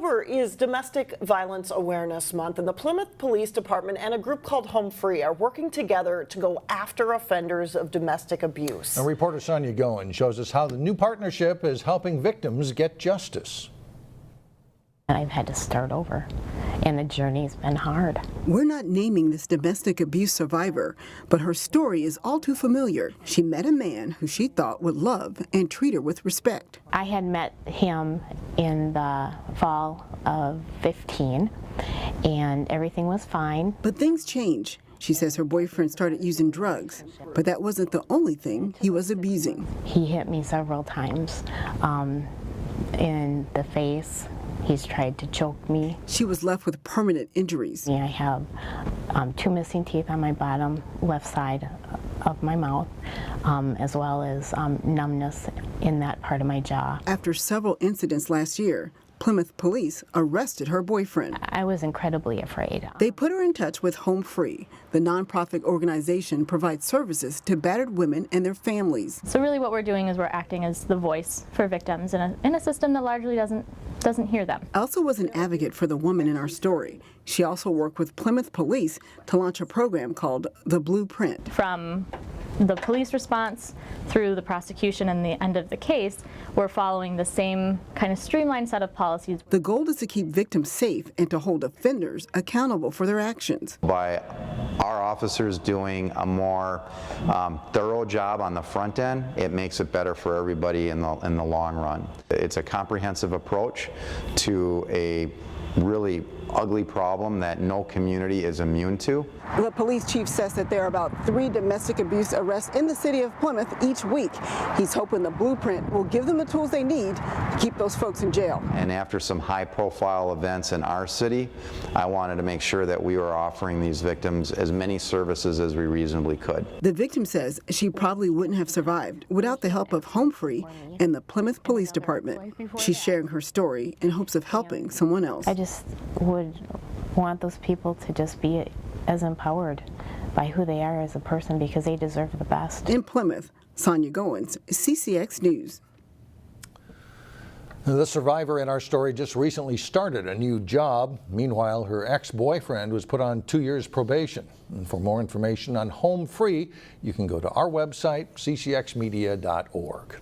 October is Domestic Violence Awareness Month, and the Plymouth Police Department and a group called Home Free are working together to go after offenders of domestic abuse. Our reporter Sonya Goins shows us how the new partnership is helping victims get justice. I've had to start over, and the journey's been hard. We're not naming this domestic abuse survivor, but her story is all too familiar. She met a man who she thought would love and treat her with respect. I had met him in the fall of 15, and everything was fine. But things change. She says her boyfriend started using drugs, but that wasn't the only thing he was abusing. He hit me several times in the face. He's tried to choke me. She was left with permanent injuries. I have 2 missing teeth on my bottom left side of my mouth, as well as numbness in that part of my jaw. After several incidents last year, Plymouth Police arrested her boyfriend. I was incredibly afraid. They put her in touch with Home Free. The nonprofit organization provides services to battered women and their families. So really what we're doing is we're acting as the voice for victims in a system that largely doesn't hear them. Elsa was an advocate for the woman in our story. She also worked with Plymouth Police to launch a program called The Blueprint. From the police response through the prosecution and the end of the case, we're following the same kind of streamlined set of policies. The goal is to keep victims safe and to hold offenders accountable for their actions. By our officers doing a more thorough job on the front end, it makes it better for everybody in the long run. It's a comprehensive approach to a really ugly problem that no community is immune to. The police chief says that there are about 3 domestic abuse arrests in the city of Plymouth each week. He's hoping the Blueprint will give them the tools they need to keep those folks in jail. And after some high-profile events in our city, I wanted to make sure that we were offering these victims as many services as we reasonably could. The victim says she probably wouldn't have survived without the help of Home Free and the Plymouth Police Department. She's sharing her story in hopes of helping someone else. I just would want those people to just be as empowered by who they are as a person, because they deserve the best. In Plymouth, Sonya Goins, CCX News. The survivor in our story just recently started a new job. Meanwhile, her ex-boyfriend was put on 2 years probation. And for more information on Home Free, you can go to our website, ccxmedia.org.